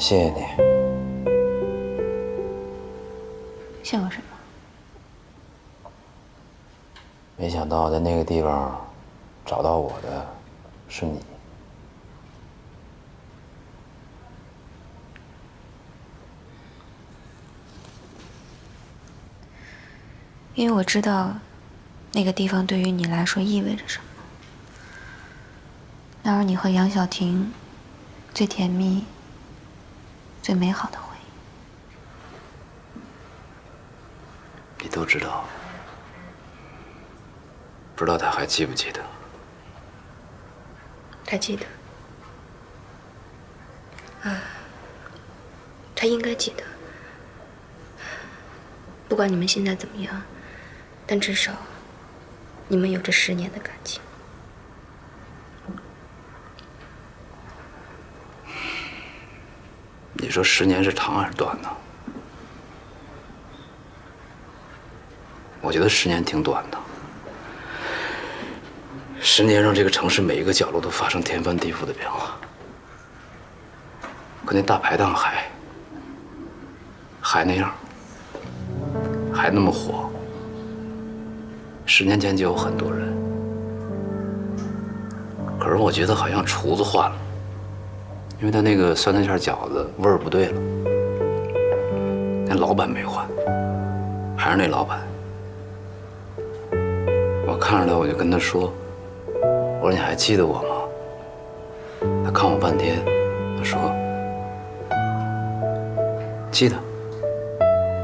谢谢你。谢我什么？没想到在那个地方找到我的是你。因为我知道，那个地方对于你来说意味着什么。那是你和杨晓婷最甜蜜、最美好的回忆。你都知道，不知道他还记不记得？他记得。他应该记得。不管你们现在怎么样，但至少你们有着10年的感情。你说10年是长还是短呢？我觉得10年挺短的。10年让这个城市每一个角落都发生天翻地覆的变化，可那大排档还那样，还那么火。10年前就有很多人，可是我觉得好像厨子换了，因为他那个酸菜馅饺子味儿不对了。那老板没换，还是那老板。我看着他，我就跟他说：“我说你还记得我吗？”他看我半天，他说：“记得。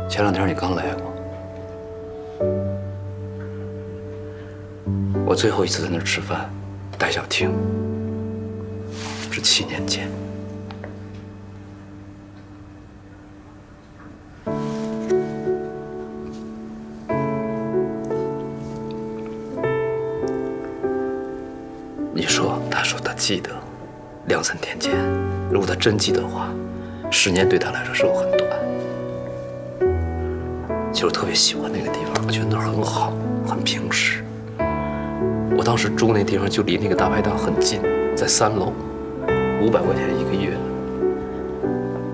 前2天你刚来过。我最后一次在那儿吃饭，带小婷，是7年前。”你说，他说他记得，2、3天前，如果他真记得的话，10年对他来说是否很短？其实我特别喜欢那个地方，我觉得那儿很好，很平实。我当时住那地方就离那个大排档很近，在3楼，500块钱1个月，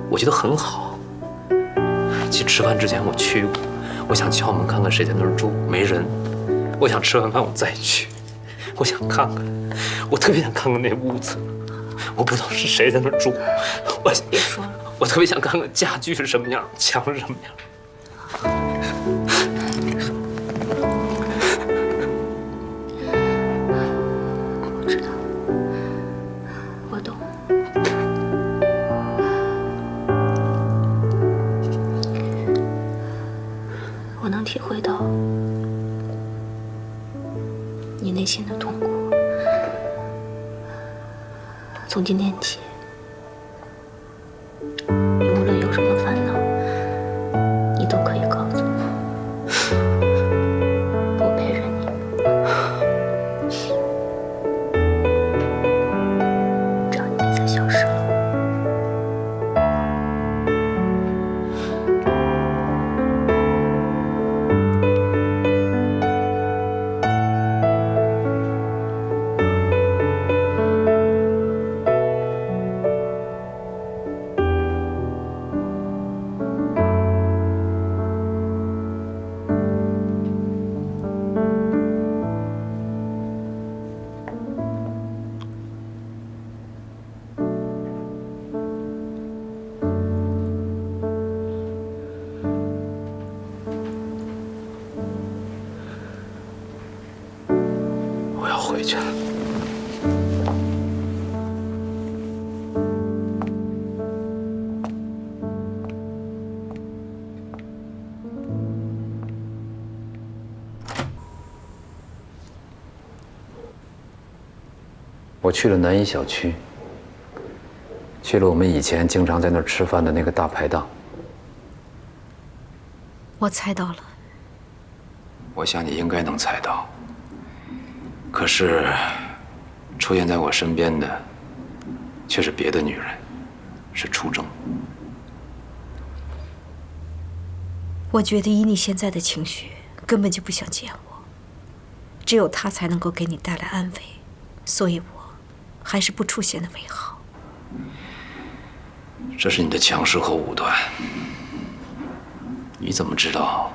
我觉得很好。其实吃饭之前我去过，我想敲门看看谁在那儿住，没人。我想吃完饭我再去，我想看看，我特别想看看那屋子，我不知道是谁在那儿住，别说了，我特别想看看家具是什么样，墙是什么样。别说了。我知道，我懂。我能体会到你内心的痛苦。从今天起，你无论有什么烦恼，你都可以告诉我，我陪着你。只要你别再消失了。我要回去了。我去了南一小区，去了我们以前经常在那儿吃饭的那个大排档。我猜到了。我想你应该能猜到。可是，出现在我身边的，却是别的女人，是楚正。我觉得以你现在的情绪，根本就不想见我。只有他才能够给你带来安慰，所以我还是不出现的为好。这是你的强势和武断。你怎么知道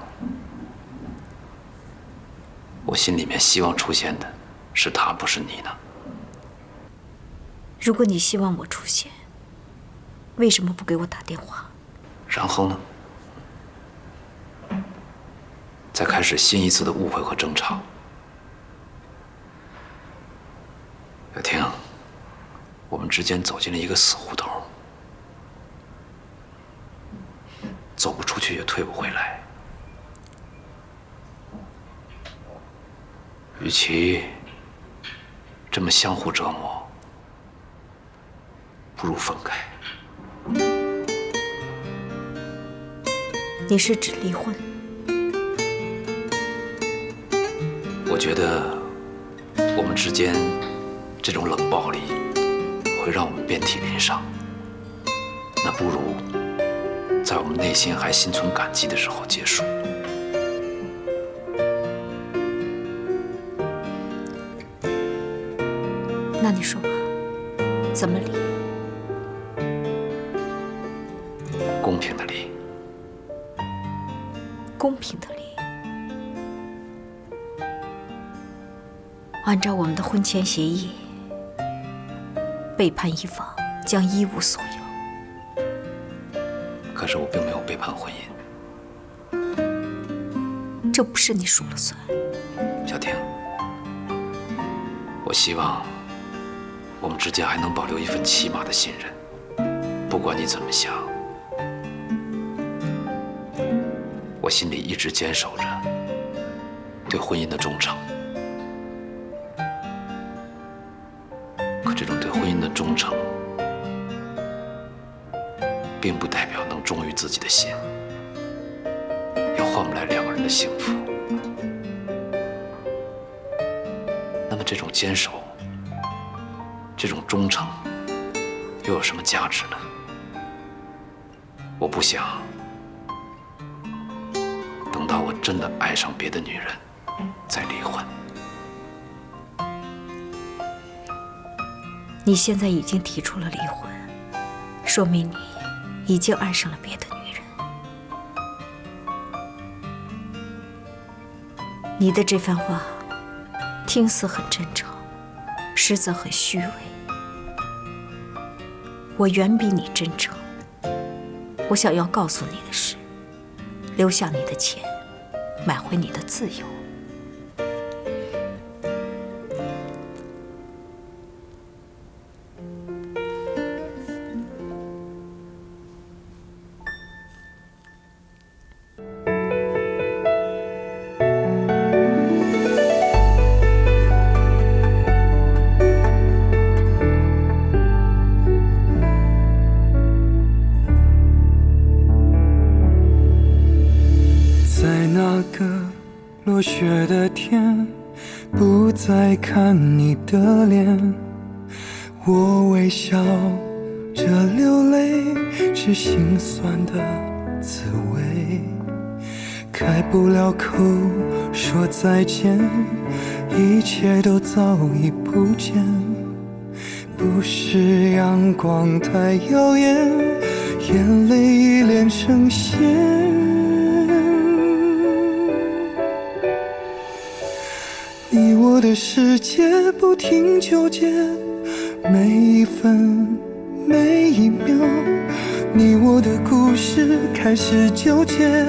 我心里面希望出现的是他，不是你呢？如果你希望我出现，为什么不给我打电话？然后呢？再开始新一次的误会和争吵。小婷，我们之间走进了一个死胡同，走不出去也退不回来。与其这么相互折磨，不如分开。你是指离婚？我觉得我们之间这种冷暴力会让我们遍体鳞伤，那不如在我们内心还心存感激的时候结束。那你说吧，怎么离？公平的离。公平的离。按照我们的婚前协议，背叛一方将一无所有。可是我并没有背叛婚姻。这不是你说了算。小婷，我希望我们之间还能保留一份起码的信任，不管你怎么想，我心里一直坚守着对婚姻的忠诚。可这种对婚姻的忠诚，并不代表能忠于自己的心，也换不来两个人的幸福。那么这种坚守，这种忠诚，又有什么价值呢？我不想等到我真的爱上别的女人，再离婚。你现在已经提出了离婚，说明你已经爱上了别的女人。你的这番话听似很真诚，实则很虚伪。我远比你真诚。我想要告诉你的是，留下你的钱，买回你的自由。落雪的天，不再看你的脸，我微笑着流泪，是心酸的滋味。开不了口说再见，一切都早已不见。不是阳光太耀眼，眼泪已连成线。你我的世界不停纠结，每一分每一秒，你我的故事开始纠结，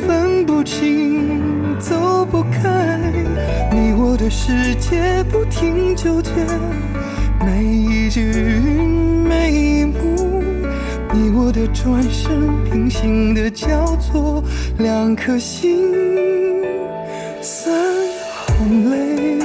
分不清走不开。你我的世界不停纠结，每一句每一幕，你我的转身平行的交错，两颗心三行泪。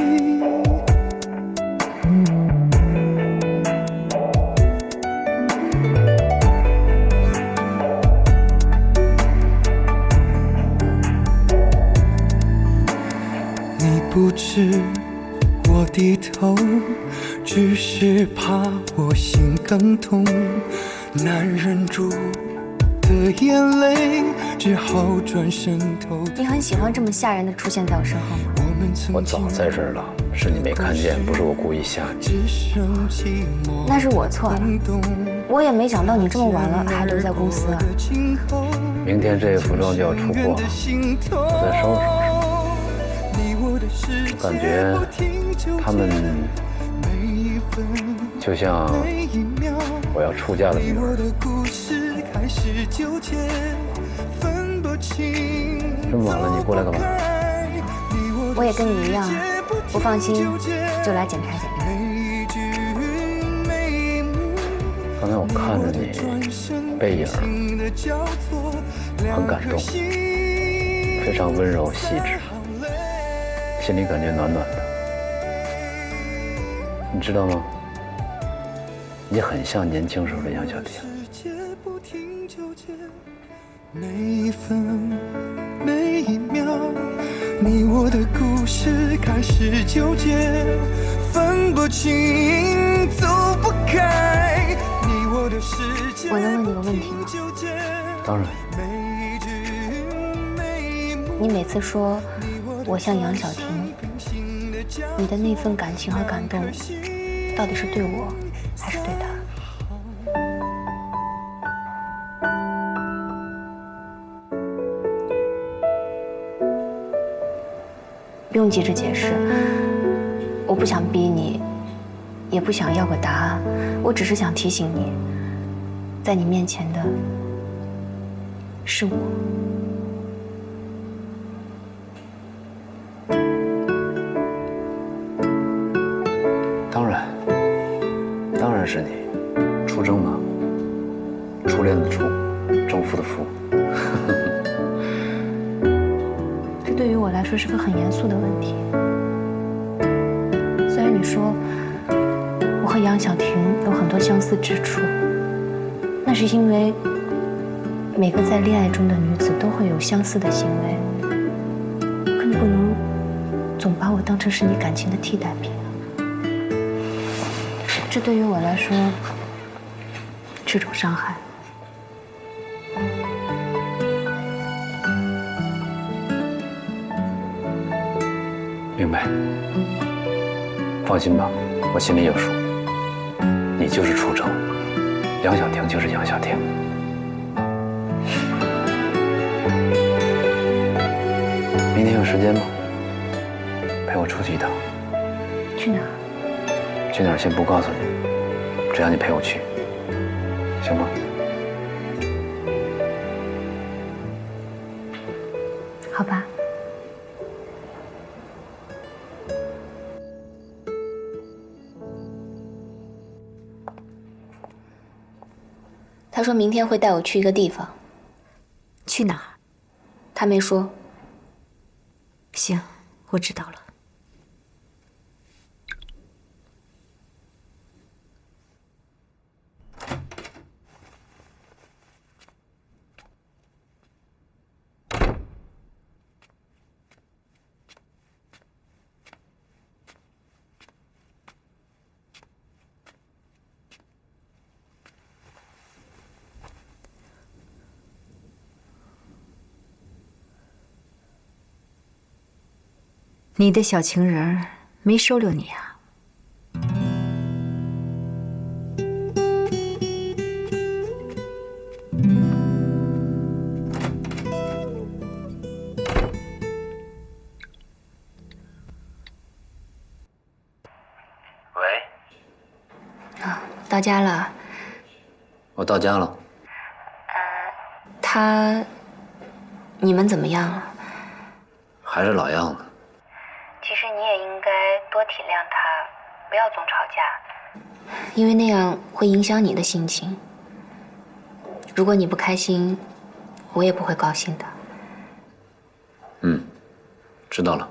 你不知我低头，只是怕我心更痛，难忍住的眼泪，只好转身投。你很喜欢这么吓人的出现在我身后吗？我早在这儿了，是你没看见，不是我故意吓你。那是我错了，我也没想到你这么晚了还留在公司啊。明天这些服装就要出货了，我再收拾收拾。感觉他们就像我要出嫁的女儿。这么晚了，你过来干嘛？我也跟你一样，不放心就来检查检查。刚才我看着你背影，很感动，非常温柔细致，心里感觉暖暖的。你知道吗？你很像年轻时候的杨小婷。每一分每一秒，你我的故事开始纠结，分不清走不开，你我的世界。我能问你个问题吗？当然。你每次说我像杨小婷，你的那份感情和感动，到底是对我还是对他？不用急着解释，我不想逼你，也不想要个答案，我只是想提醒你，在你面前的是我。当然是你，出征嘛，初恋的初，征服的服。这对于我来说是个很严肃的问题。虽然你说我和杨小婷有很多相似之处，那是因为每个在恋爱中的女子都会有相似的行为，可你不能总把我当成是你感情的替代品。这对于我来说是种伤害。明白，放心吧，我心里有数。你就是初征，杨小婷就是杨小婷。明天有时间吗？陪我出去一趟。去哪儿？去哪儿先不告诉你，只要你陪我去，行吗？好吧。他说明天会带我去一个地方。去哪儿？他没说。行，我知道了。你的小情人儿没收留你啊？喂，到家了。我到家了。你们怎么样了？还是老样子。其实你也应该多体谅他，不要总吵架，因为那样会影响你的心情。如果你不开心，我也不会高兴的。知道了。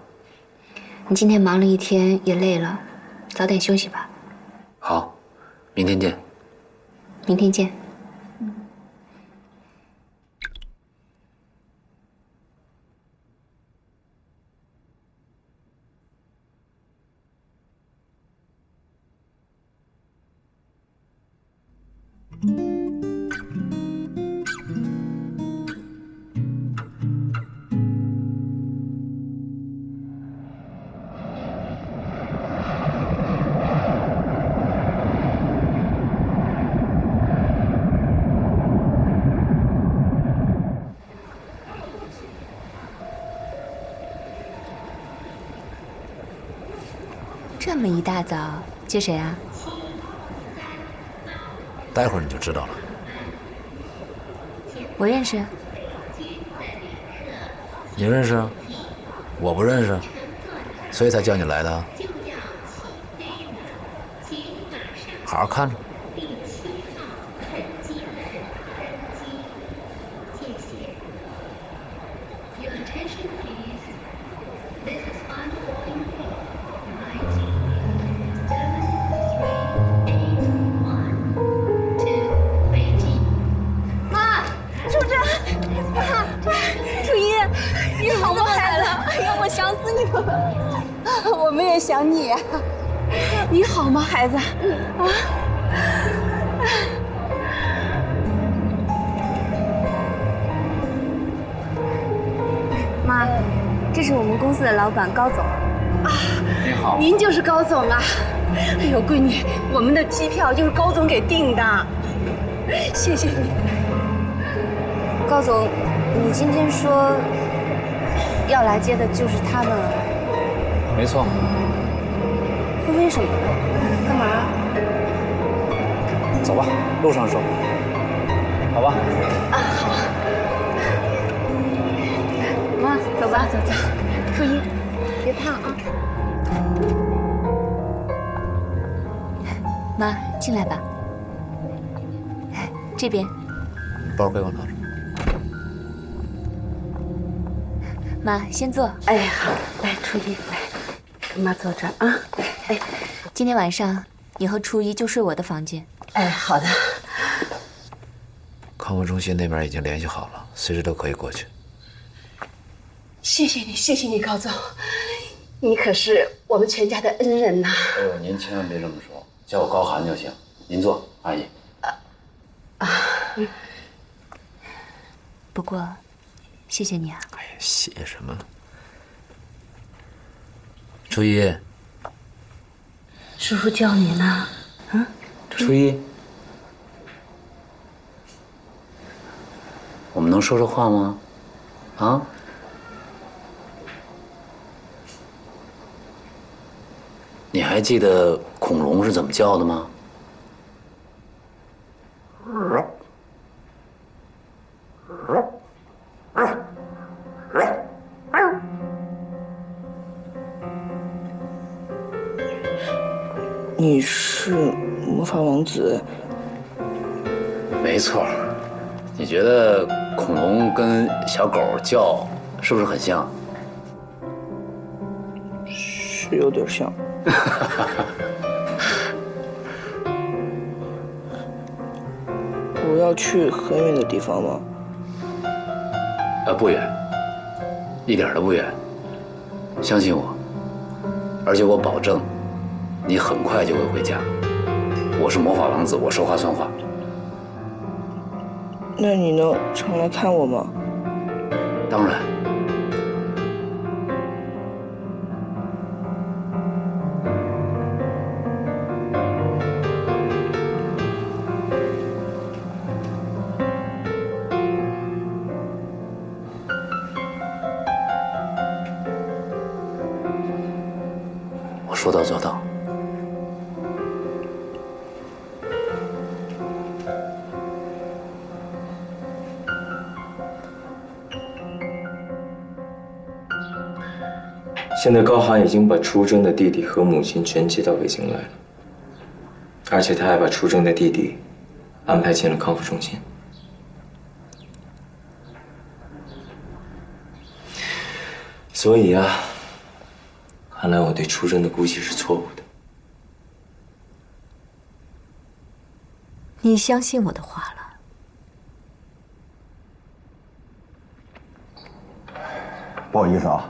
你今天忙了一天，也累了，早点休息吧。好，明天见。明天见。么一大早接谁啊？待会儿你就知道了。我认识。你认识？我不认识，所以才叫你来的。好好看着。我们也想你呀。你好吗，孩子？啊！妈，这是我们公司的老板高总。啊，你好。您就是高总啊？哎呦，闺女，我们的机票就是高总给订的。谢谢你。高总，你今天说要来接的就是他们。没错。为什么呢？干嘛？走吧，路上说。好吧。啊，好。妈，走吧，走。初一，别怕啊。妈，进来吧。这边。包给我拿着。妈，先坐。哎，好，来，初一，来，跟妈坐这儿啊。哎，今天晚上你和初一就睡我的房间。哎，好的。康复中心那边已经联系好了，随时都可以过去。谢谢你，谢谢你，高总，你可是我们全家的恩人呐。哎呦，您千万别这么说，叫我高寒就行。您坐，阿姨。不过，谢谢你啊。哎呀，谢什么？初一。叔叔叫你呢。啊，初一。我们能说说话吗？啊？你还记得恐龙是怎么叫的吗？你是魔法王子？没错。你觉得恐龙跟小狗叫是不是很像？是有点像。我要去很远的地方吗？不远，一点都不远。相信我，而且我保证，你很快就会回家。我是魔法王子，我说话算话。那你能常来看我吗？当然。我说到做到。现在高寒已经把出征的弟弟和母亲全接到北京来了，而且他还把出征的弟弟安排进了康复中心。所以啊，看来我对出征的估计是错误的。你相信我的话了？不好意思啊，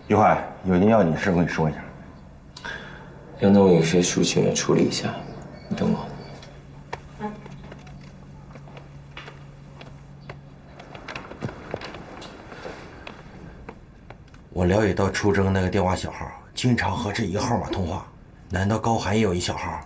一会儿有件要紧事跟你说一下。杨总有些事情要处理一下，你等我。我了解到出征那个电话小号经常和这一个号码通话，难道高寒也有一小号？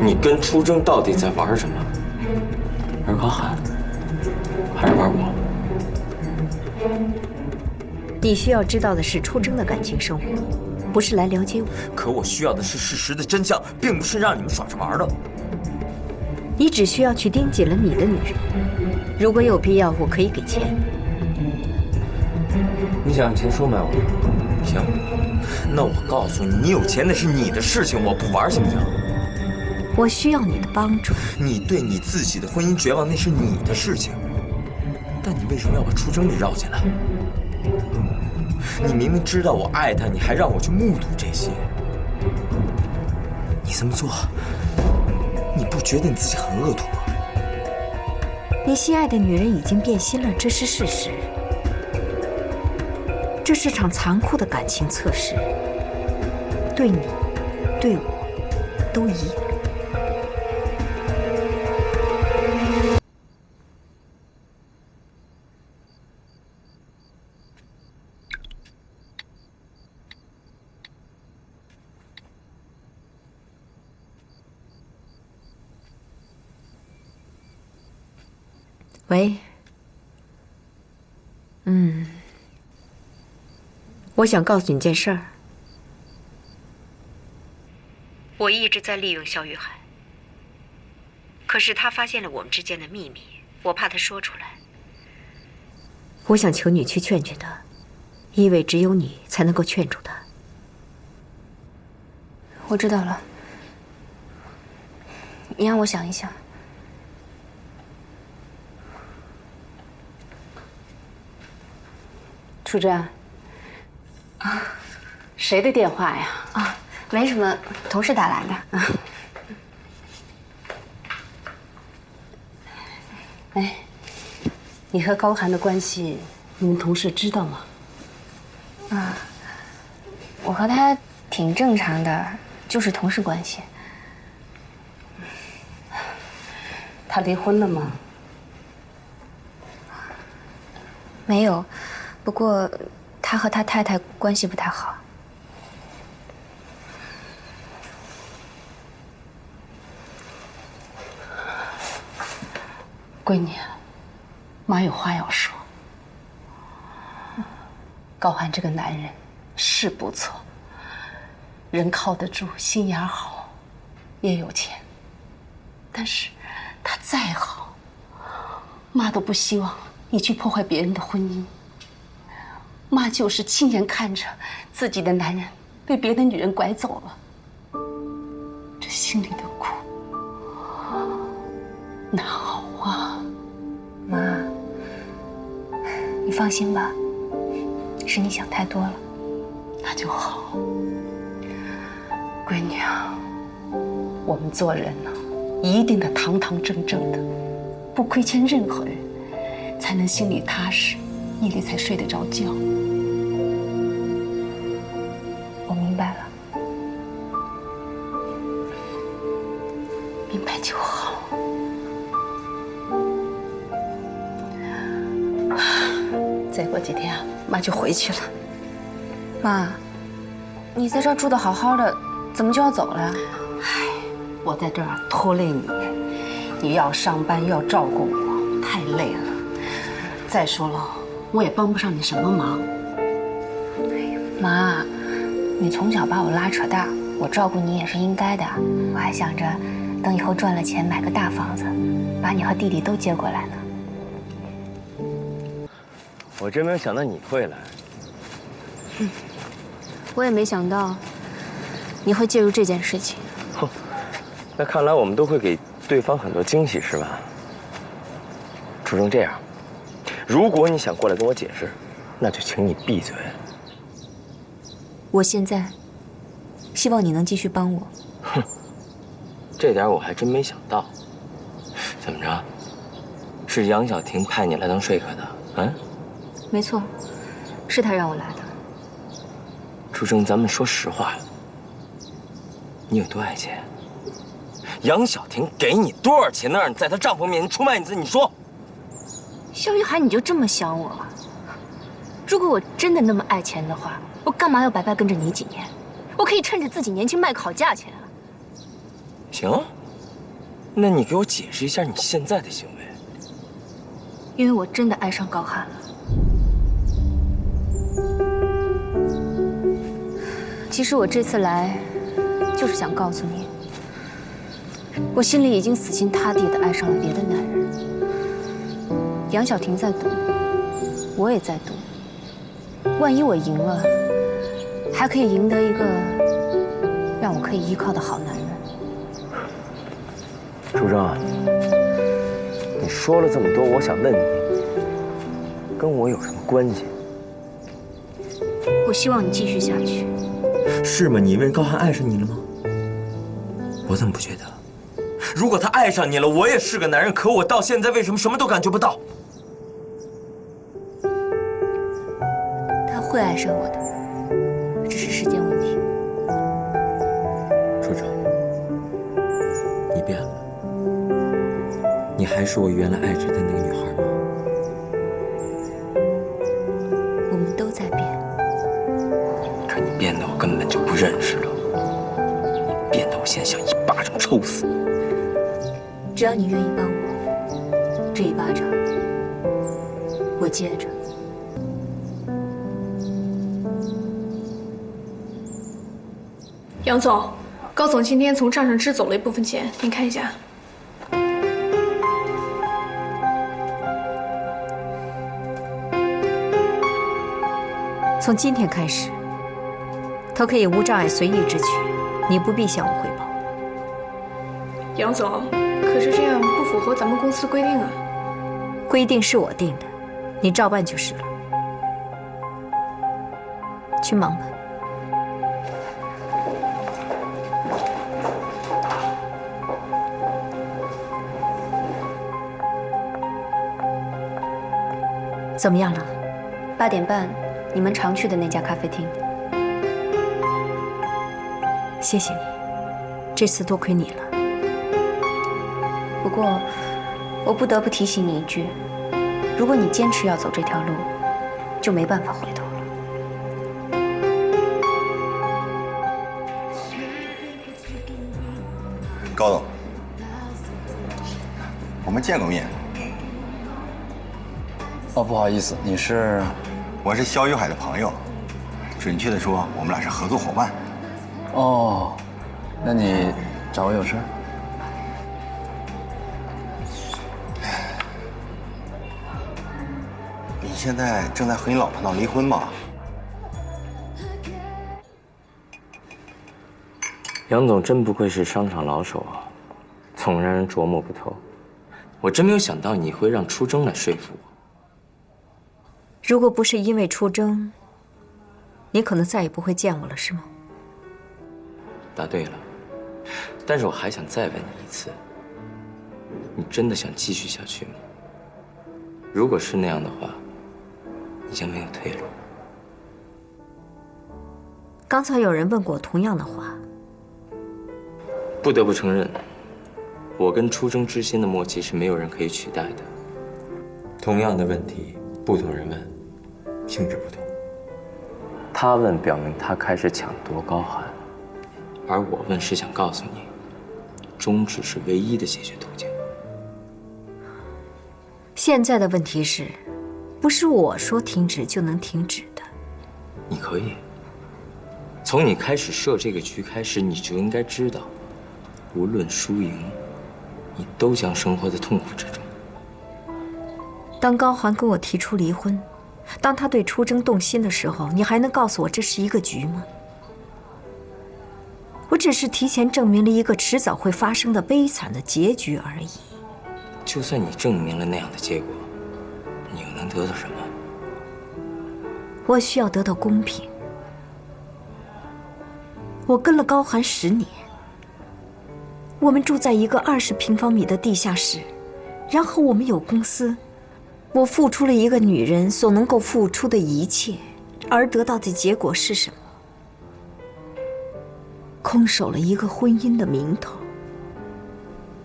你跟初征到底在玩什么？玩高寒，还是玩我？你需要知道的是初征的感情生活，不是来了解我。可我需要的是事实的真相，并不是让你们耍着玩的。你只需要去盯紧了你的女人，如果有必要，我可以给钱。你想用钱收买我？行，那我告诉你，你有钱那是你的事情，我不玩，行不行？我需要你的帮助。你对你自己的婚姻绝望，那是你的事情。但你为什么要把初征给绕进来？你明明知道我爱他，你还让我去目睹这些。你这么做，你不觉得你自己很恶毒吗？你心爱的女人已经变心了，这是事实。这是场残酷的感情测试，对你，对我，都一样。喂，我想告诉你件事儿。我一直在利用肖玉涵，可是他发现了我们之间的秘密，我怕他说出来。我想求你去劝劝他，因为只有你才能够劝住他。我知道了，你让我想一想。初征，啊，谁的电话呀？啊，没什么，同事打来的。哎，你和高寒的关系，你们同事知道吗？啊，我和他挺正常的，就是同事关系。他离婚了吗？没有。不过，他和他太太关系不太好。闺女，妈有话要说。高寒这个男人是不错，人靠得住，心眼好，也有钱。但是，他再好，妈都不希望你去破坏别人的婚姻。妈就是亲眼看着自己的男人被别的女人拐走了，这心里的苦哪好啊？妈，你放心吧，是你想太多了。那就好，闺女啊，我们做人呢，一定得堂堂正正的，不亏欠任何人，才能心里踏实，夜里才睡得着觉。我明白了。明白就好。再过几天啊，妈就回去了。妈，你在这儿住得好好的，怎么就要走了呀？唉，我在这儿拖累你，你又要上班又要照顾我，太累了。再说了，我也帮不上你什么忙。妈，你从小把我拉扯大，我照顾你也是应该的。我还想着，等以后赚了钱买个大房子，把你和弟弟都接过来呢。我真没有想到你会来。我也没想到你会介入这件事情。哼，那看来我们都会给对方很多惊喜，是吧？初征，这样，如果你想过来跟我解释，那就请你闭嘴。我现在希望你能继续帮我。哼，这点我还真没想到。怎么着？是杨晓婷派你来当说客的？嗯？没错，是他让我来的。初征，咱们说实话，你有多爱钱？杨晓婷给你多少钱，能让你在她丈夫面前出卖你自己？你说。肖玉涵，你就这么想我？如果我真的那么爱钱的话，我干嘛要白白跟着你几年？我可以趁着自己年轻卖个好价钱啊！行，那你给我解释一下你现在的行为。因为我真的爱上高寒了。其实我这次来，就是想告诉你，我心里已经死心塌地地爱上了别的男人。杨晓婷在赌，我也在赌。万一我赢了，还可以赢得一个让我可以依靠的好男人。楚征，你说了这么多，我想问你，跟我有什么关系？我希望你继续下去。是吗？你以为高寒爱上你了吗？我怎么不觉得？如果他爱上你了，我也是个男人，可我到现在为什么什么都感觉不到？他会爱上我的，只是时间问题。楚征，你变了，你还是我原来爱着的那个女孩吗？我们都在变。可你变得我根本就不认识了，你变得我现在想一巴掌抽死你。只要你愿意帮我，这一巴掌我接着。杨总，高总今天从账上支走了一部分钱，您看一下。从今天开始，他可以无障碍随意支取，你不必向我汇报。杨总，可是这样不符合咱们公司的规定啊。规定是我定的，你照办就是了。去忙吧。怎么样了8点半，你们常去的那家咖啡厅。谢谢你，这次多亏你了。不过，我不得不提醒你一句：如果你坚持要走这条路，就没办法回头了。高总，我们见过面。哦，不好意思，你是？我是肖玉海的朋友，准确的说，我们俩是合作伙伴。哦，那你找我有事？你现在正在和你老婆闹离婚吗？杨总真不愧是商场老手啊，总让人琢磨不透。我真没有想到你会让初征来说服我。如果不是因为出征，你可能再也不会见我了，是吗？答对了，但是我还想再问你一次，你真的想继续下去吗？如果是那样的话，已经没有退路。刚才有人问过我同样的话。不得不承认，我跟出征之间的默契是没有人可以取代的。同样的问题，不同人问，性质不同。他问表明他开始抢夺高寒，而我问是想告诉你，终止是唯一的解决途径。现在的问题是，不是我说停止就能停止的。你可以，从你开始设这个局开始，你就应该知道，无论输赢，你都将生活在痛苦之中。当高寒跟我提出离婚，当他对出征动心的时候，你还能告诉我这是一个局吗？我只是提前证明了一个迟早会发生的悲惨的结局而已。就算你证明了那样的结果，你又能得到什么？我需要得到公平。我跟了高寒10年，我们住在一个20平方米的地下室，然后我们有公司。我付出了一个女人所能够付出的一切，而得到的结果是什么？空守了一个婚姻的名头。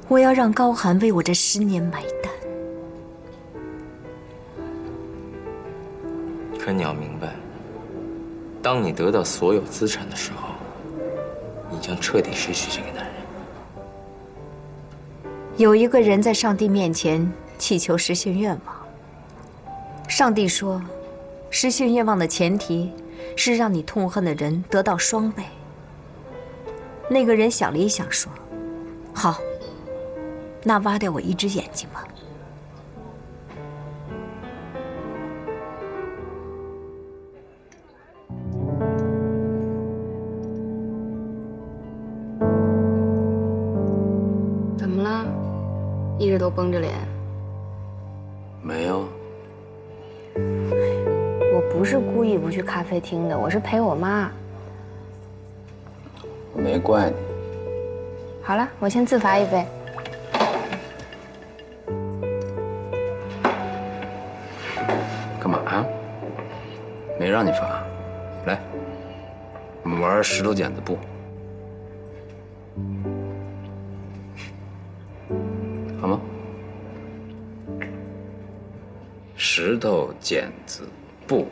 我要让高寒为我这10年买单。可你要明白，当你得到所有资产的时候，你将彻底失去这个男人。有一个人在上帝面前祈求实现愿望。上帝说，实现愿望的前提是让你痛恨的人得到双倍。那个人想了一想，说：“好，那挖掉我一只眼睛吧。”怎么了？一直都绷着脸。没有。我不是故意不去咖啡厅的，我是陪我妈。我没怪你。好了，我先自罚一杯。干嘛呀？没让你罚。来，我们玩石头剪子布，好吗？石头剪子布。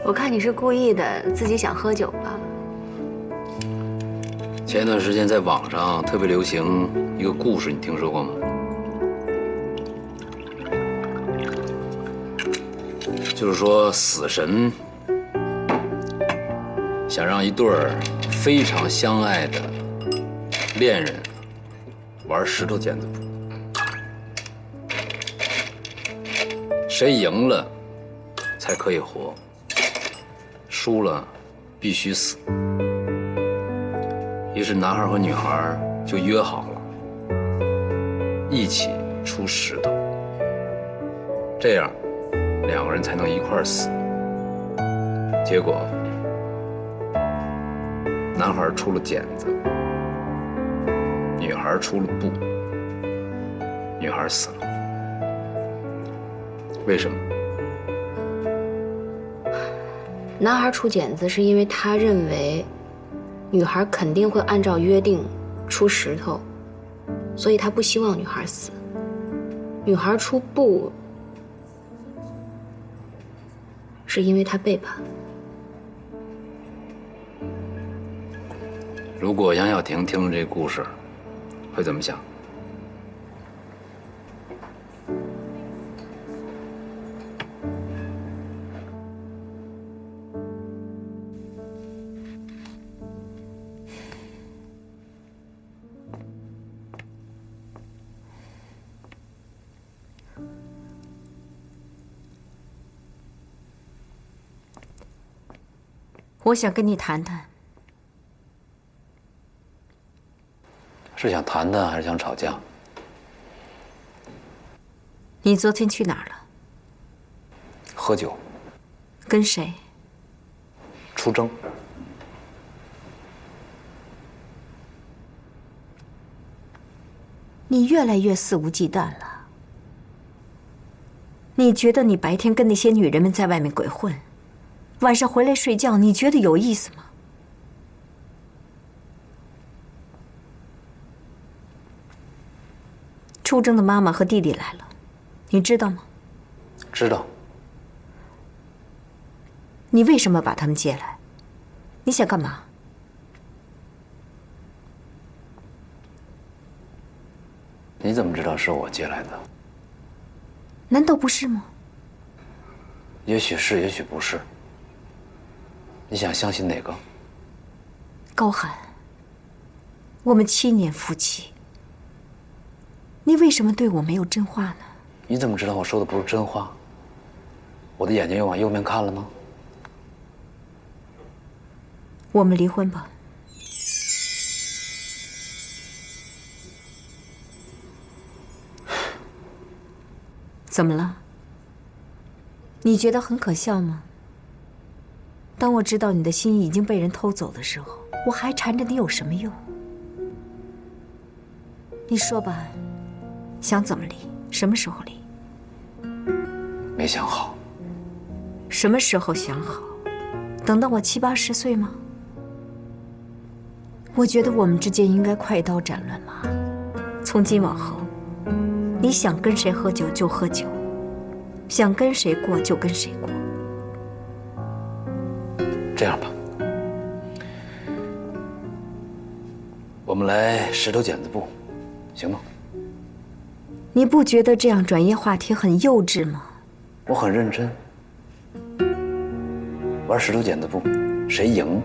我看你是故意的，自己想喝酒吧？前一段时间在网上特别流行一个故事，你听说过吗？就是说死神想让一对非常相爱的恋人玩石头剪子布，谁赢了才可以活，输了必须死。于是男孩和女孩就约好了，一起出石头，这样两个人才能一块儿死。结果男孩出了剪子，女孩出了布，女孩死了。为什么？男孩出剪子是因为他认为女孩肯定会按照约定出石头，所以他不希望女孩死。女孩出布是因为他背叛。如果杨晓婷听了这故事，会怎么想？我想跟你谈谈。是想谈谈还是想吵架？你昨天去哪儿了？喝酒。跟谁？出征。你越来越肆无忌惮了。你觉得你白天跟那些女人们在外面鬼混，晚上回来睡觉，你觉得有意思吗？出征的妈妈和弟弟来了，你知道吗？知道。你为什么把他们接来？你想干嘛？你怎么知道是我接来的？难道不是吗？也许是，也许不是。你想相信哪个？高寒，我们7年夫妻，你为什么对我没有真话呢？你怎么知道我说的不是真话？我的眼睛又往右面看了呢？我们离婚吧。怎么了？你觉得很可笑吗？当我知道你的心已经被人偷走的时候，我还缠着你有什么用？你说吧，想怎么离？什么时候离？没想好。什么时候想好？等到我70、80岁吗？我觉得我们之间应该快刀斩乱麻。从今往后，你想跟谁喝酒就喝酒，想跟谁过就跟谁过。这样吧，我们来石头剪子布，行吗？你不觉得这样转移话题很幼稚吗？我很认真。玩石头剪子布，谁赢，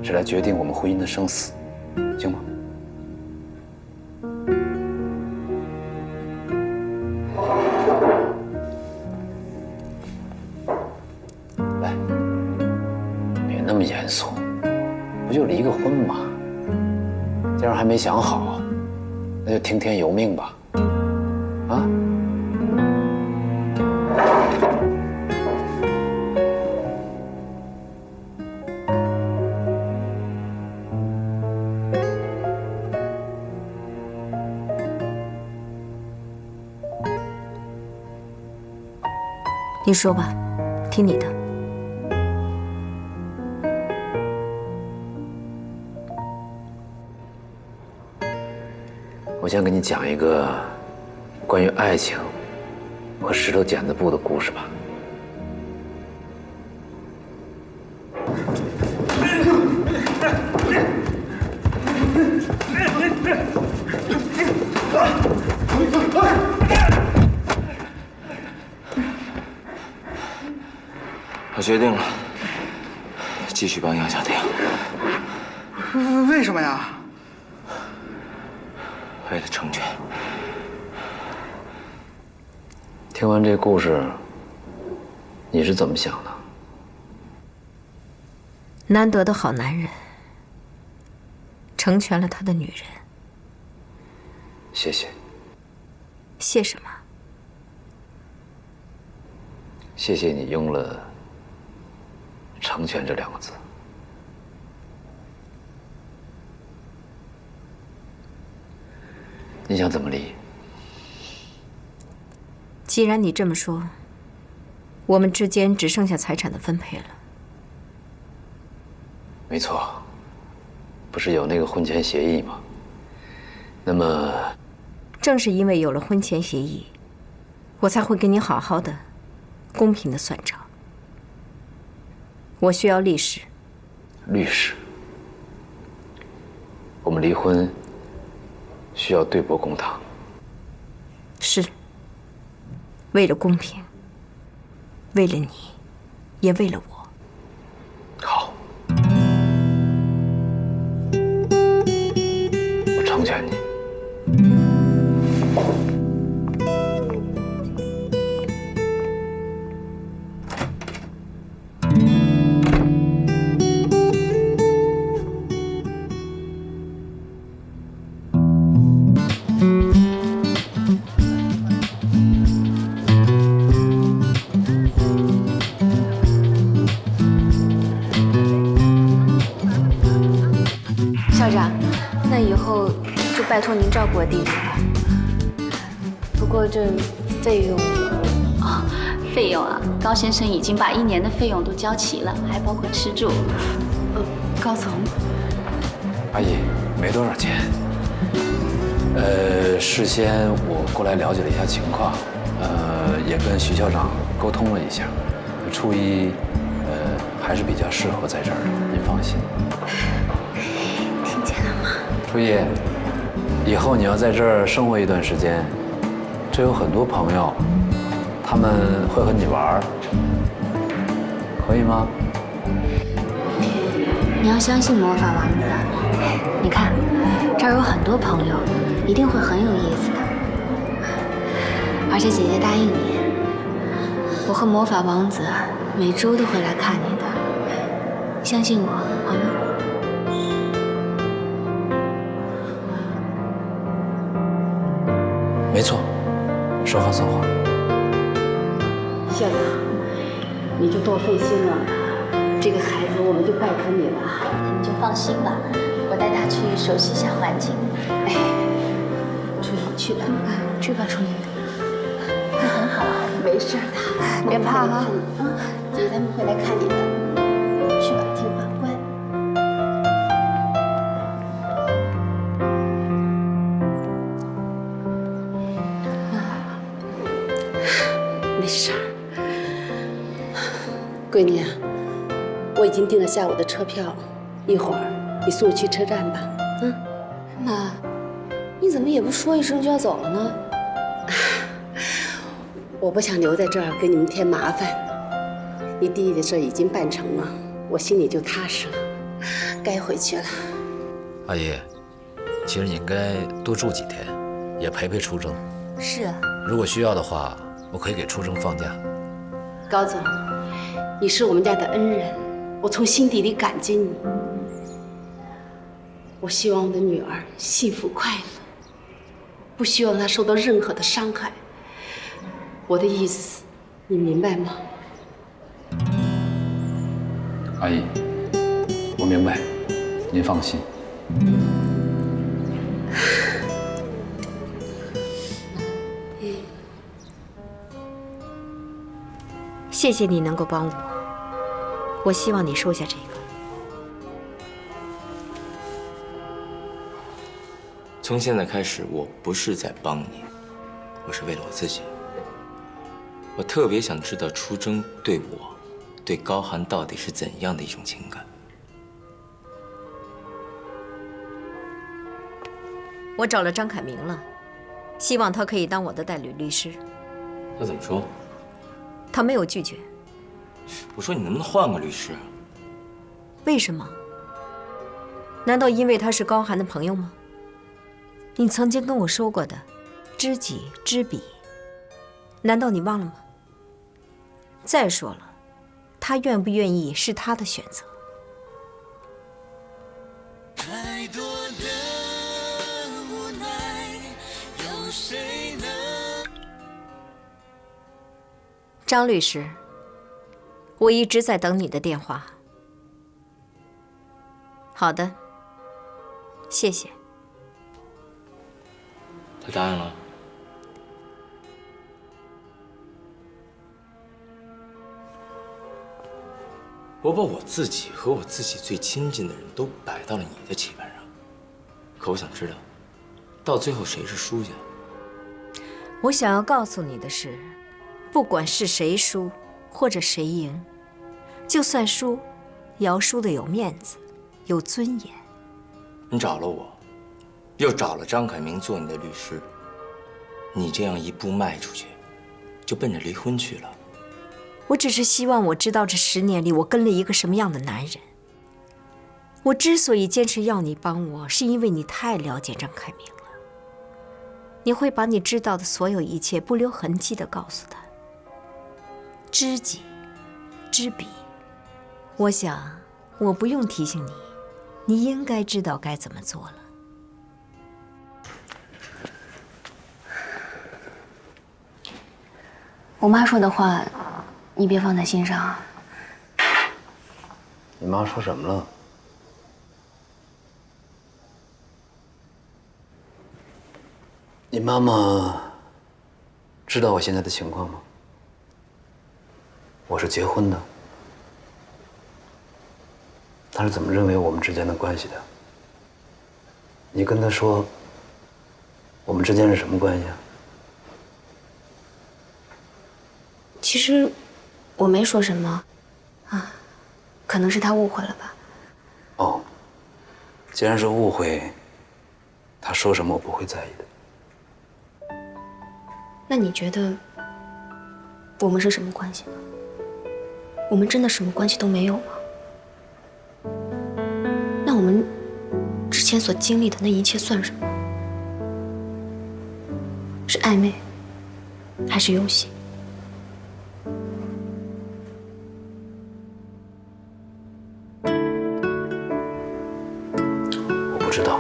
谁来决定我们婚姻的生死，行吗？来，别那么严肃，不就离个婚吗？既然还没想好，那就听天由命吧。啊？你说吧，听你的。我先给你讲一个关于爱情和石头剪子布的故事吧。我决定了，继续帮杨小婷。为什么呀？为了成全。听完这故事，你是怎么想的？难得的好男人，成全了他的女人。谢谢。谢什么？谢谢你用了“成全”这2个字。你想怎么离？既然你这么说，我们之间只剩下财产的分配了。没错，不是有那个婚前协议吗？那么，正是因为有了婚前协议，我才会跟你好好的、公平的算账。我需要律师。律师，我们离婚需要对簿公堂。是，为了公平，为了你，也为了我。好，我成全你。校长，那以后就拜托您照顾我弟弟了。不过这费用……哦，费用啊，高先生已经把1年的费用都交齐了，还包括吃住。高总，阿姨，没多少钱。事先我过来了解了一下情况，也跟徐校长沟通了一下，初一，还是比较适合在这儿的，您放心。听见了吗？初一，以后你要在这儿生活一段时间，这有很多朋友，他们会和你玩，可以吗？你要相信魔法王子，你看，这儿有很多朋友，一定会很有意思的。而且姐姐答应你，我和魔法王子每周都会来看你的，相信我，好吗？没错，说话算话。校长，你就多费心了，这个孩子我们就拜托你了。你就放心吧，我带他去熟悉一下环境。哎，初一去吧，去吧，初一。会很好，没事的，别怕哈。姐姐他们会来看你的。去吧，听话，乖。没事儿。闺女啊，我已经订了下午的车票，一会儿你送我去车站吧。嗯，妈，你怎么也不说一声就要走了呢？我不想留在这儿给你们添麻烦。你弟弟的事已经办成了，我心里就踏实了。该回去了。阿姨，其实你应该多住几天，也陪陪初征。是啊。如果需要的话，我可以给初征放假。高总，你是我们家的恩人，我从心底里感激你。我希望我的女儿幸福快乐，不希望她受到任何的伤害。我的意思，你明白吗？阿姨，我明白，您放心。谢谢你能够帮我，我希望你收下这个。从现在开始，我不是在帮你，我是为了我自己。我特别想知道初征对我、对高寒到底是怎样的一种情感。我找了张凯明了，希望他可以当我的代理律师。他怎么说？他没有拒绝。我说你能不能换个律师？为什么？难道因为他是高寒的朋友吗？你曾经跟我说过的，知己知彼，难道你忘了吗？再说了，他愿不愿意是他的选择。太多的无奈，有谁能？张律师，我一直在等你的电话。好的，谢谢。他答应了。我把我自己和我自己最亲近的人都摆到了你的棋盘上，可我想知道，到最后谁是输家？我想要告诉你的是，不管是谁输或者谁赢，就算输，也要输得有面子，有尊严。你找了我，又找了张凯明做你的律师，你这样一步迈出去，就奔着离婚去了。我只是希望我知道这10年里我跟了一个什么样的男人。我之所以坚持要你帮我，是因为你太了解张凯明了。你会把你知道的所有一切不留痕迹地告诉他。知己知彼，我想我不用提醒你，你应该知道该怎么做了。我妈说的话，你别放在心上啊。你妈说什么了？你妈妈知道我现在的情况吗？我是结婚的，她是怎么认为我们之间的关系的？你跟她说，我们之间是什么关系啊？其实我没说什么，啊，可能是她误会了吧。哦，既然是误会，她说什么我不会在意的。那你觉得我们是什么关系呢？我们真的什么关系都没有吗？那我们之前所经历的那一切算什么？是暧昧，还是游戏？我不知道。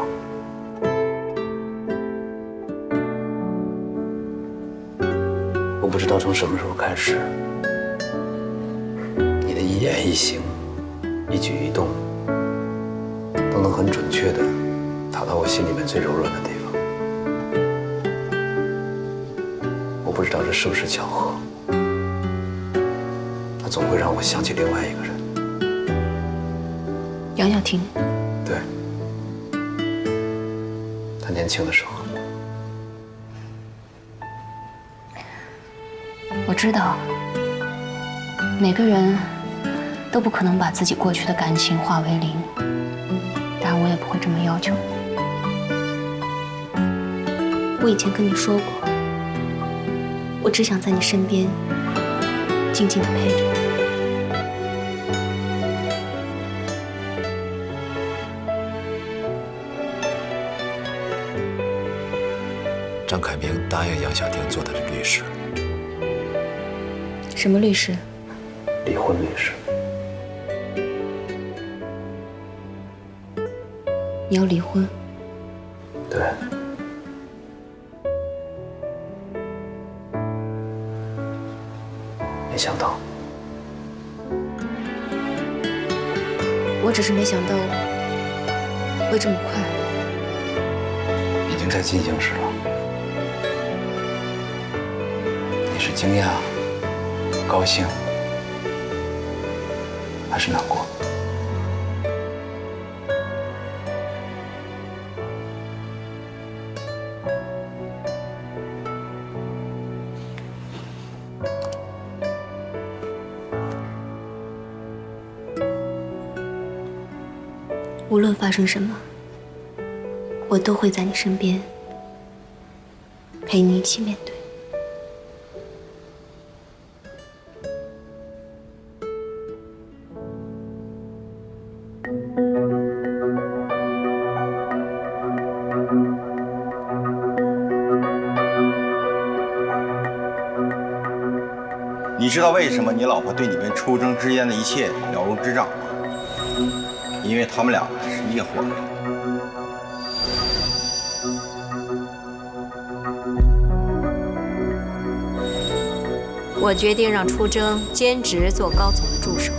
我不知道从什么时候开始，你的一言一行、一举一动，都能很准确地打到我心里面最柔软的地方。我不知道这是不是巧合，它总会让我想起另外一个人。杨晓婷。对，他年轻的时候。我知道，每个人都不可能把自己过去的感情化为零，当然我也不会这么要求你。我以前跟你说过，我只想在你身边，静静地陪着你。张凯明答应杨晓婷做他的律师。什么律师？离婚律师。你要离婚？对。没想到。我只是没想到会这么快。已经在进行时了。你是惊讶、高兴，还是难过？无论发生什么，我都会在你身边，陪你一起面对。你知道为什么你老婆对你跟出征之间的一切了如指掌吗？因为他们俩是一伙的。我决定让出征兼职做高总的助手。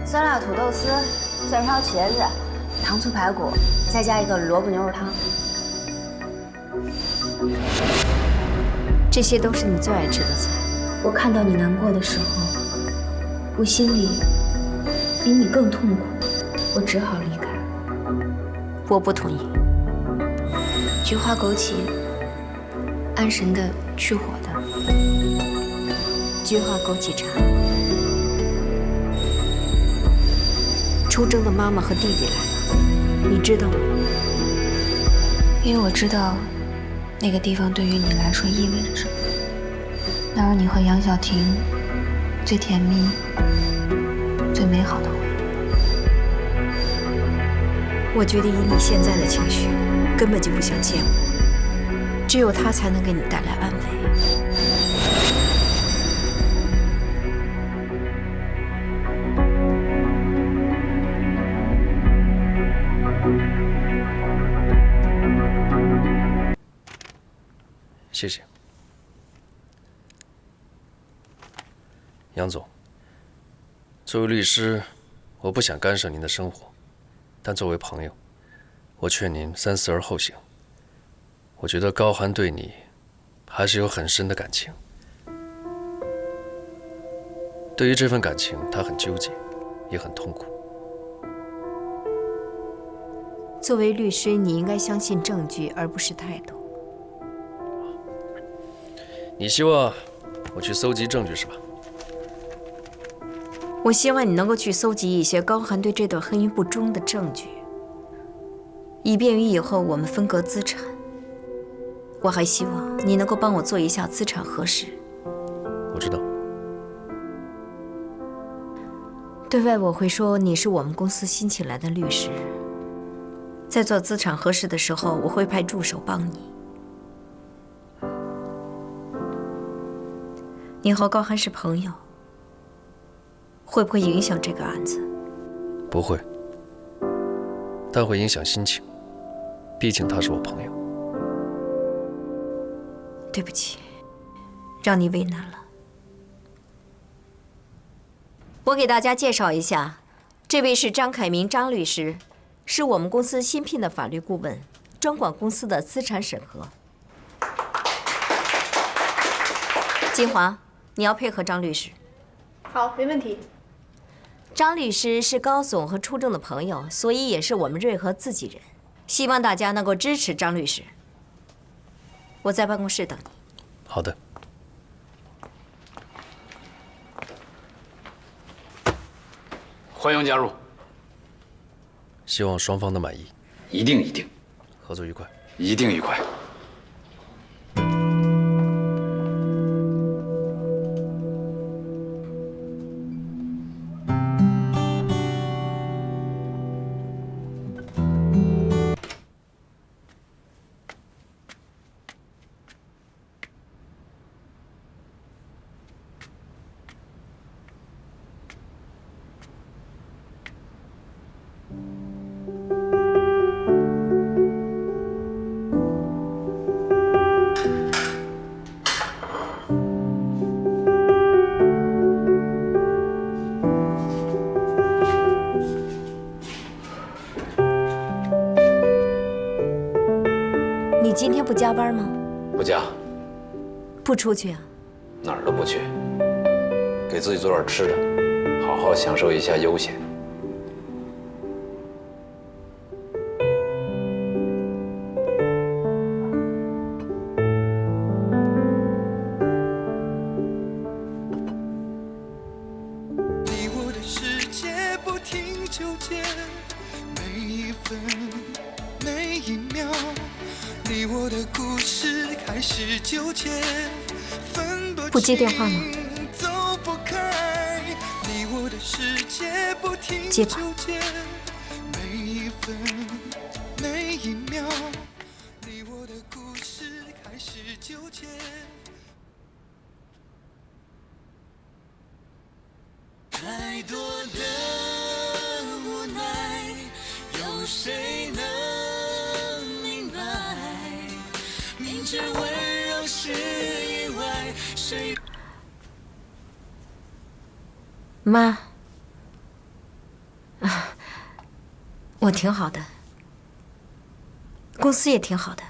酸辣土豆丝、蒜烧茄子、糖醋排骨，再加一个萝卜牛肉汤。这些都是你最爱吃的菜。我看到你难过的时候，我心里比你更痛苦，我只好离开。我不同意。菊花枸杞，安神的，去火的。菊花枸杞茶。出征的妈妈和弟弟来了，你知道吗？因为我知道，那个地方对于你来说意味着什么。那是你和杨晓婷最甜蜜、最美好的回忆。我觉得以你现在的情绪，根本就不想见我。只有他才能给你带来安慰。谢谢。杨总，作为律师，我不想干涉您的生活，但作为朋友，我劝您三思而后行。我觉得高寒对你还是有很深的感情，对于这份感情，他很纠结，也很痛苦。作为律师，你应该相信证据，而不是态度。你希望我去搜集证据是吧？我希望你能够去搜集一些高寒对这段婚姻不忠的证据，以便于以后我们分割资产。我还希望你能够帮我做一下资产核实。我知道。对外我会说你是我们公司新请来的律师，在做资产核实的时候，我会派助手帮你。你和高寒是朋友，会不会影响这个案子？不会，但会影响心情，毕竟他是我朋友。对不起，让你为难了。我给大家介绍一下，这位是张凯明张律师，是我们公司新聘的法律顾问，专管公司的资产审核。金华，你要配合张律师。好，没问题。张律师是高总和出征的朋友，所以也是我们瑞和自己人。希望大家能够支持张律师。我在办公室等你。好的。欢迎加入。希望双方都满意。一定一定。合作愉快。一定愉快。你今天不加班吗？不加，不出去啊？哪儿都不去，给自己做点吃的，好好享受一下悠闲。你我的世界不停纠结，每一分每一秒，你我的故事开始纠结，分不不接电话吗？走不开，你我的世界不停接吧。纠结，每一分每一秒，你我的故事开始纠结。太多的无奈，有谁能明白？明知温柔是意外，谁？妈，啊，我挺好的，公司也挺好的，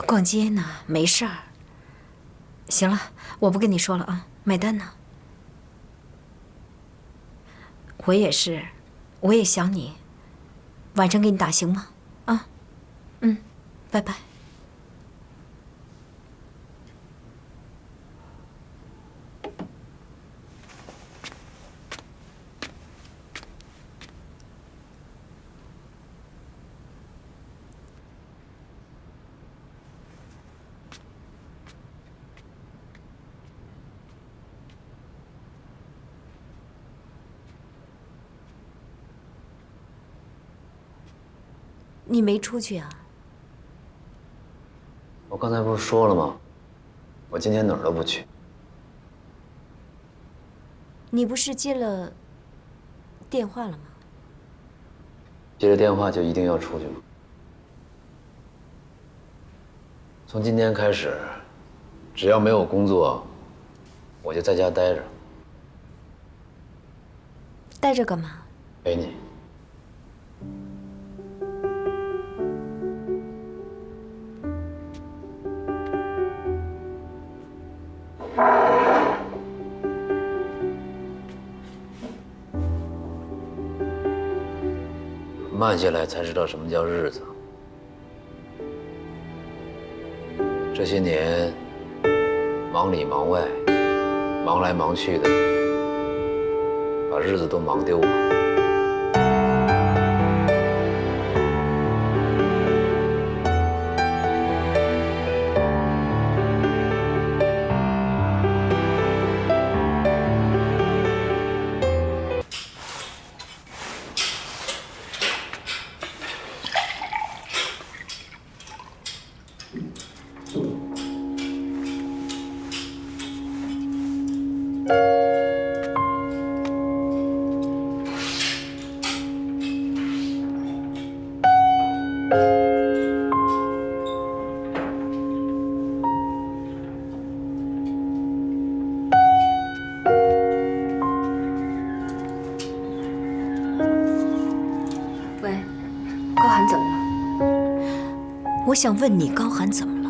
逛街呢，没事儿。行了，我不跟你说了啊，买单呢。我也是，我也想你，晚上给你打行吗？啊，拜拜。你没出去啊？我刚才不是说了吗？我今天哪儿都不去。你不是接了电话了吗？接着电话就一定要出去吗？从今天开始，只要没有工作，我就在家待着。待着干嘛？陪你。慢下来才知道什么叫日子。这些年，忙里忙外，忙来忙去的，把日子都忙丢了。我想问你，高寒怎么了？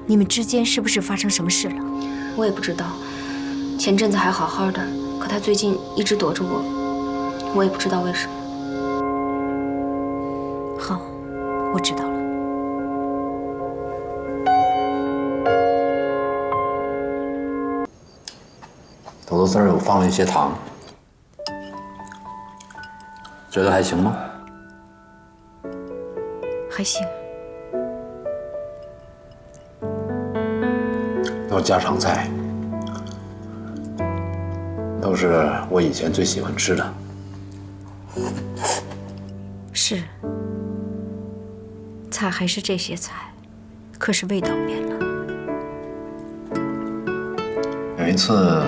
你们之间是不是发生什么事了？我也不知道，前阵子还好好的，可他最近一直躲着我，我也不知道为什么。好，我知道了。董董丝儿我放了一些糖，觉得还行吗？还行。都是家常菜，都是我以前最喜欢吃的。是，菜还是这些菜，可是味道变了。有一次，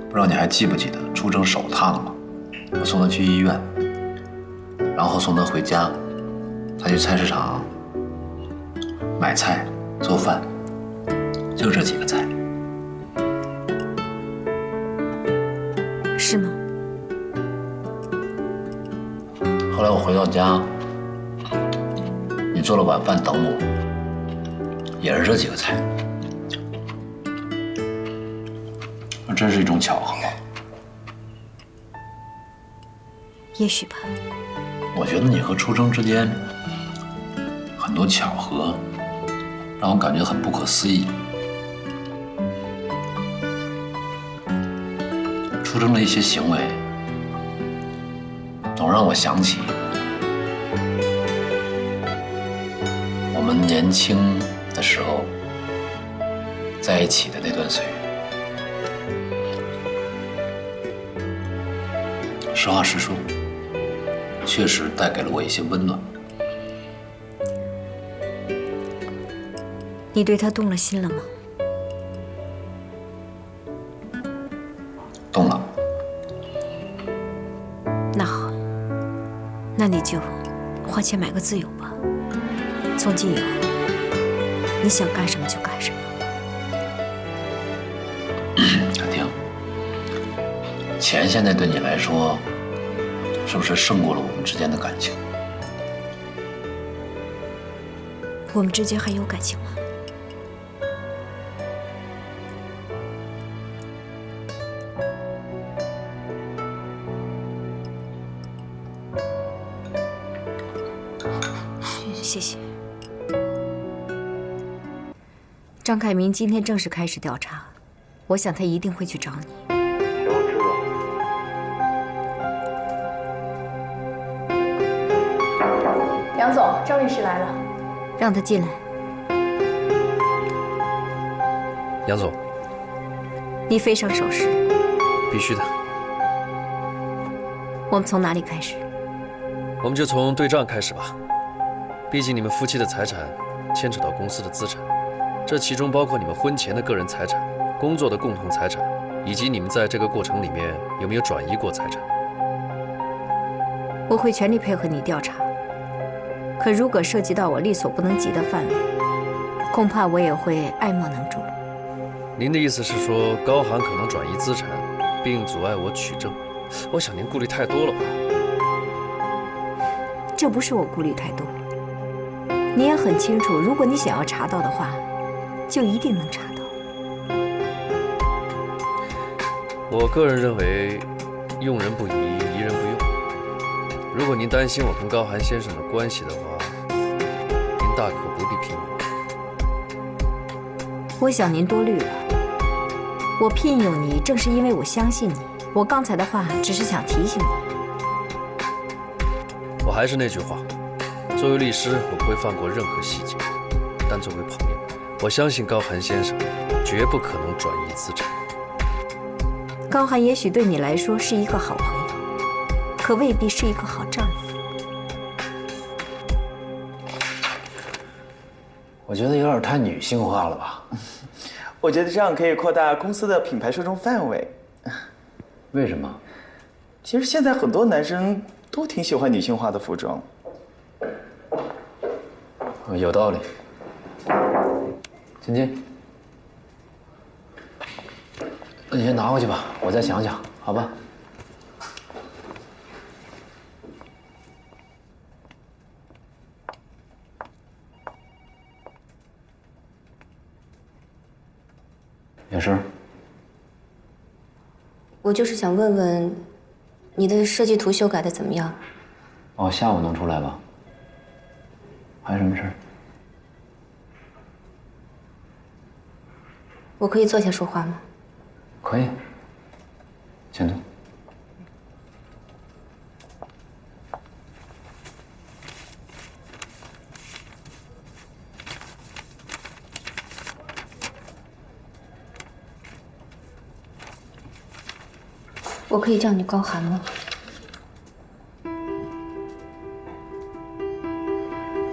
不知道你还记不记得，出征手烫了，我送他去医院，然后送他回家，他去菜市场买菜做饭，就这几个菜。是吗？后来我回到家，你做了晚饭等我，也是这几个菜。那真是一种巧合。也许吧。我觉得你和出征之间很多巧合，让我感觉很不可思议。出征的一些行为，总让我想起我们年轻的时候在一起的那段岁月。实话实说，确实带给了我一些温暖。你对他动了心了吗？动了。那好，那你就花钱买个自由吧。从今以后，你想干什么就干什么。海婷，钱现在对你来说，是不是胜过了我们之间的感情？我们之间还有感情吗？谢谢。张凯明今天正式开始调查，我想他一定会去找你。我知道。梁总，张律师来了，让他进来。杨总，你非上手势。必须的。我们从哪里开始？我们就从对账开始吧。毕竟你们夫妻的财产牵扯到公司的资产，这其中包括你们婚前的个人财产、工作的共同财产，以及你们在这个过程里面有没有转移过财产。我会全力配合你调查，可如果涉及到我力所不能及的范围，恐怕我也会爱莫能助。您的意思是说，高寒可能转移资产，并阻碍我取证？我想您顾虑太多了吧？这不是我顾虑太多。你也很清楚，如果你想要查到的话，就一定能查到。我个人认为，用人不疑，疑人不用。如果您担心我跟高寒先生的关系的话，您大可不必聘用。我想您多虑了。我聘用你，正是因为我相信你。我刚才的话只是想提醒你。我还是那句话。作为律师，我不会放过任何细节，但作为朋友，我相信高寒先生绝不可能转移资产。高寒也许对你来说是一个好朋友，可未必是一个好丈夫。我觉得有点太女性化了吧？我觉得这样可以扩大公司的品牌受众范围。为什么？其实现在很多男生都挺喜欢女性化的服装。有道理。晶晶，那你先拿回去吧，我再想想，好吧？有事？我就是想问问，你的设计图修改的怎么样？哦，下午能出来吧？还有什么事？我可以坐下说话吗？可以，请坐。我可以叫你高寒吗？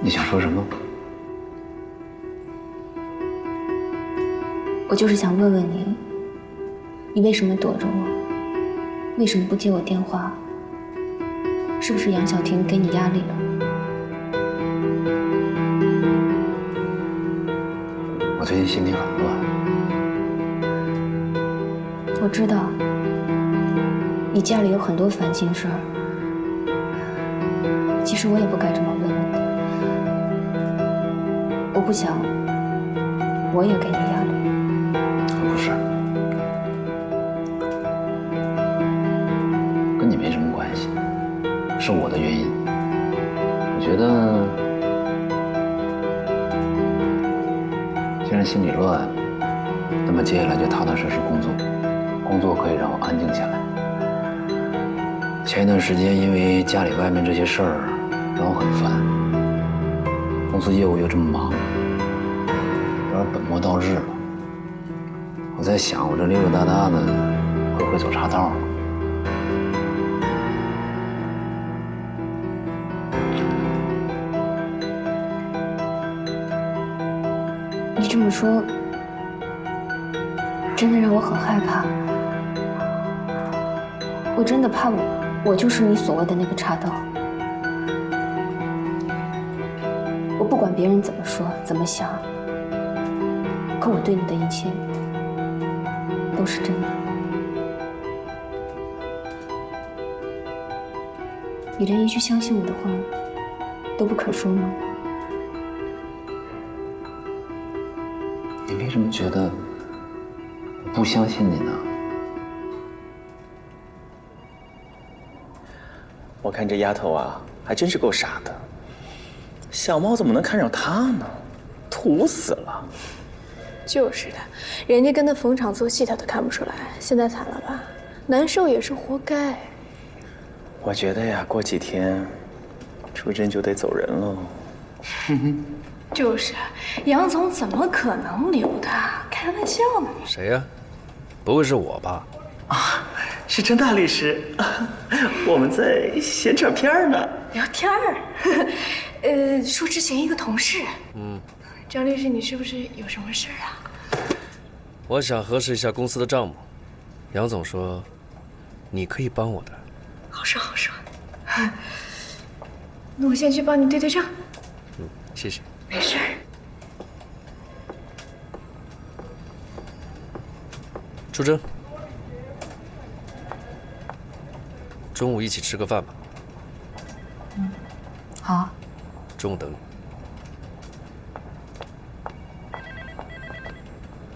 你想说什么？我就是想问问你，你为什么躲着我？为什么不接我电话？是不是杨晓婷给你压力了？我最近心情很乱。我知道，你家里有很多烦心事儿。其实我也不该这么问你的。我不想，我也给你压力。不是，跟你没什么关系，是我的原因。我觉得，既然心里乱，那么接下来就踏踏实实工作。工作可以让我安静下来。前一段时间因为家里外面这些事儿，让我很烦。公司业务又这么忙，有点本末倒置了。我在想，我这溜溜达达的，会不会走岔道了？你这么说，真的让我很害怕。我真的怕我就是你所谓的那个岔道。我不管别人怎么说怎么想，可我对你的一切都是真的。你连一句相信我的话都不肯说吗？你为什么觉得我不相信你呢？我看这丫头啊，还真是够傻的。小猫怎么能看上她呢？土死了。就是的，人家跟他逢场作戏，他都看不出来，现在惨了吧？难受也是活该。我觉得呀，过几天，初真就得走人喽。就是，杨总怎么可能留他？开玩笑呢。谁呀？不会是我吧？啊，是陈大律师，我们在闲扯片呢。聊天儿，说之前一个同事。张律师，你是不是有什么事儿啊？我想核实一下公司的账目。杨总说，你可以帮我的。好说好说。那我先去帮你对对账。谢谢。没事儿。出征。中午一起吃个饭吧。好。中午等你。